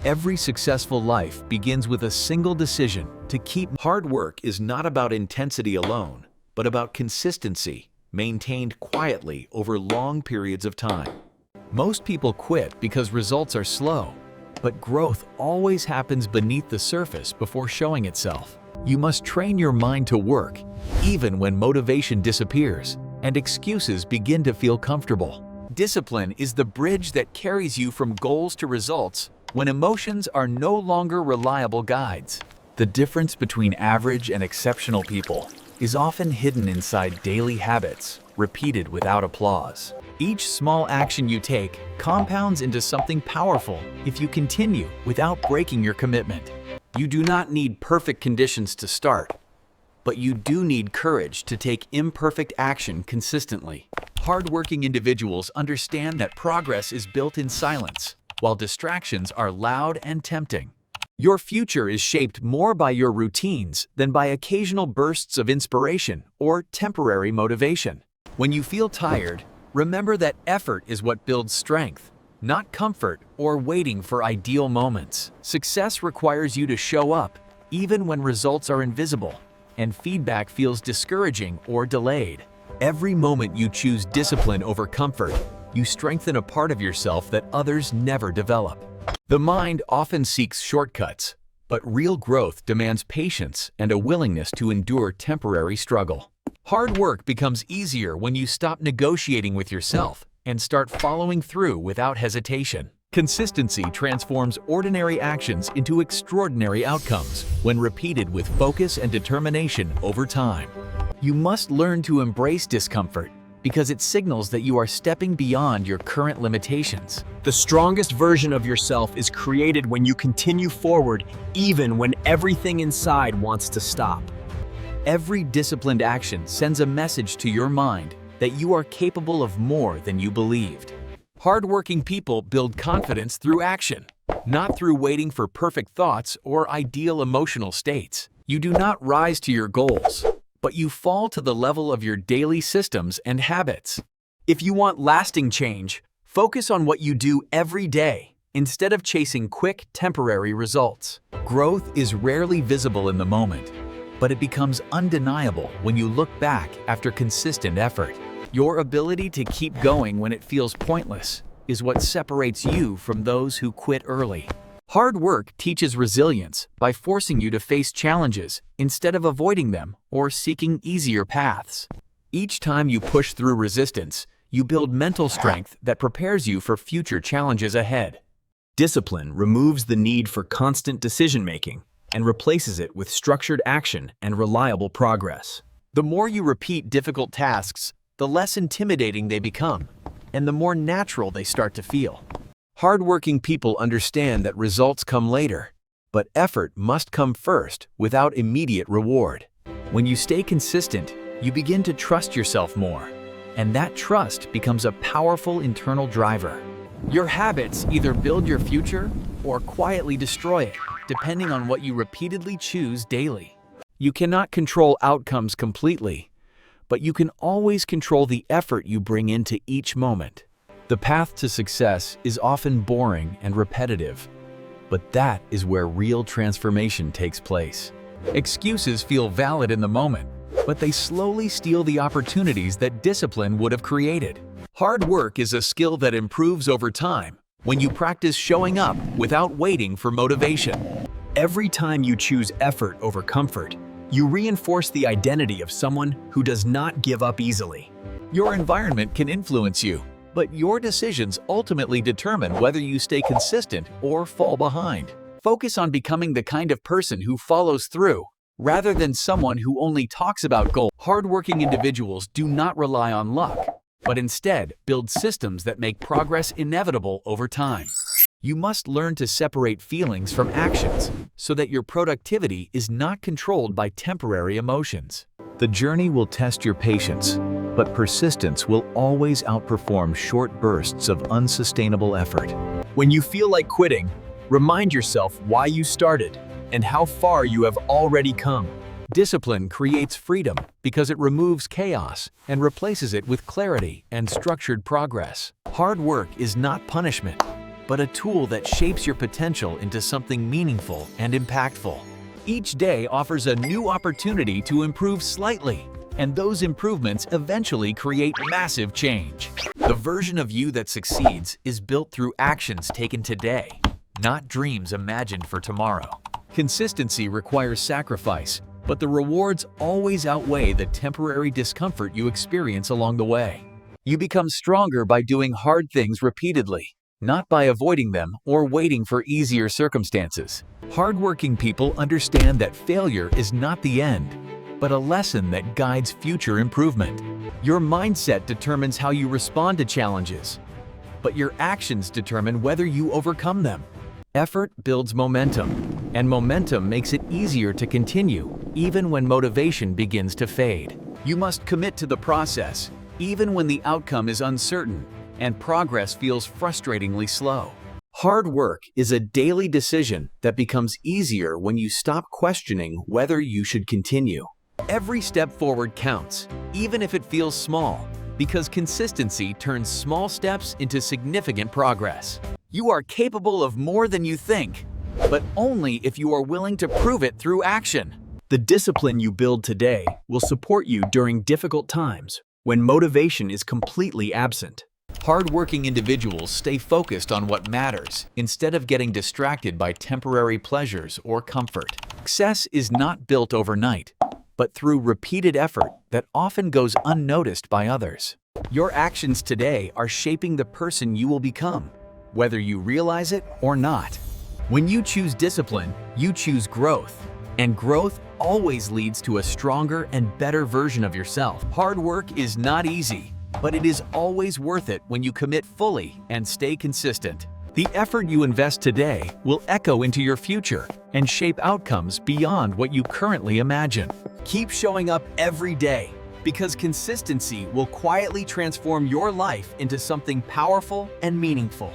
Every successful life begins with a single decision to keep. Hard work is not about intensity alone, but about consistency, maintained quietly over long periods of time. Most people quit because results are slow, but growth always happens beneath the surface before showing itself. You must train your mind to work, even when motivation disappears and excuses begin to feel comfortable. Discipline is the bridge that carries you from goals to results when emotions are no longer reliable guides. The difference between average and exceptional people is often hidden inside daily habits, repeated without applause. Each small action you take compounds into something powerful if you continue without breaking your commitment. You do not need perfect conditions to start, but you do need courage to take imperfect action consistently. Hardworking individuals understand that progress is built in silence, while distractions are loud and tempting. Your future is shaped more by your routines than by occasional bursts of inspiration or temporary motivation. When you feel tired, remember that effort is what builds strength, not comfort or waiting for ideal moments. Success requires you to show up, even when results are invisible and feedback feels discouraging or delayed. Every moment you choose discipline over comfort, you strengthen a part of yourself that others never develop. The mind often seeks shortcuts, but real growth demands patience and a willingness to endure temporary struggle. Hard work becomes easier when you stop negotiating with yourself and start following through without hesitation. Consistency transforms ordinary actions into extraordinary outcomes when repeated with focus and determination over time. You must learn to embrace discomfort because it signals that you are stepping beyond your current limitations. The strongest version of yourself is created when you continue forward even when everything inside wants to stop. Every disciplined action sends a message to your mind that you are capable of more than you believed. Hardworking people build confidence through action, not through waiting for perfect thoughts or ideal emotional states. You do not rise to your goals, but you fall to the level of your daily systems and habits. If you want lasting change, focus on what you do every day instead of chasing quick, temporary results. Growth is rarely visible in the moment, but it becomes undeniable when you look back after consistent effort. Your ability to keep going when it feels pointless is what separates you from those who quit early. Hard work teaches resilience by forcing you to face challenges instead of avoiding them or seeking easier paths. Each time you push through resistance, you build mental strength that prepares you for future challenges ahead. Discipline removes the need for constant decision-making and replaces it with structured action and reliable progress. The more you repeat difficult tasks, the less intimidating they become, and the more natural they start to feel. Hardworking people understand that results come later, but effort must come first without immediate reward. When you stay consistent, you begin to trust yourself more, and that trust becomes a powerful internal driver. Your habits either build your future or quietly destroy it, depending on what you repeatedly choose daily. You cannot control outcomes completely, but you can always control the effort you bring into each moment. The path to success is often boring and repetitive, but that is where real transformation takes place. Excuses feel valid in the moment, but they slowly steal the opportunities that discipline would have created. Hard work is a skill that improves over time when you practice showing up without waiting for motivation. Every time you choose effort over comfort, you reinforce the identity of someone who does not give up easily. Your environment can influence you, but your decisions ultimately determine whether you stay consistent or fall behind. Focus on becoming the kind of person who follows through, rather than someone who only talks about goals. Hardworking individuals do not rely on luck, but instead build systems that make progress inevitable over time. You must learn to separate feelings from actions so that your productivity is not controlled by temporary emotions. The journey will test your patience, but persistence will always outperform short bursts of unsustainable effort. When you feel like quitting, remind yourself why you started and how far you have already come. Discipline creates freedom because it removes chaos and replaces it with clarity and structured progress. Hard work is not punishment. but a tool that shapes your potential into something meaningful and impactful. Each day offers a new opportunity to improve slightly, and those improvements eventually create massive change. The version of you that succeeds is built through actions taken today, not dreams imagined for tomorrow. Consistency requires sacrifice, but the rewards always outweigh the temporary discomfort you experience along the way. You become stronger by doing hard things repeatedly, not by avoiding them or waiting for easier circumstances. Hardworking people understand that failure is not the end, but a lesson that guides future improvement. Your mindset determines how you respond to challenges, but your actions determine whether you overcome them. Effort builds momentum, and momentum makes it easier to continue, even when motivation begins to fade. You must commit to the process, even when the outcome is uncertain and progress feels frustratingly slow. Hard work is a daily decision that becomes easier when you stop questioning whether you should continue. Every step forward counts, even if it feels small, because consistency turns small steps into significant progress. You are capable of more than you think, but only if you are willing to prove it through action. The discipline you build today will support you during difficult times when motivation is completely absent. Hardworking individuals stay focused on what matters instead of getting distracted by temporary pleasures or comfort. Success is not built overnight, but through repeated effort that often goes unnoticed by others. Your actions today are shaping the person you will become, whether you realize it or not. When you choose discipline, you choose growth, and growth always leads to a stronger and better version of yourself. Hard work is not easy, but it is always worth it when you commit fully and stay consistent. The effort you invest today will echo into your future and shape outcomes beyond what you currently imagine. Keep showing up every day, because consistency will quietly transform your life into something powerful and meaningful.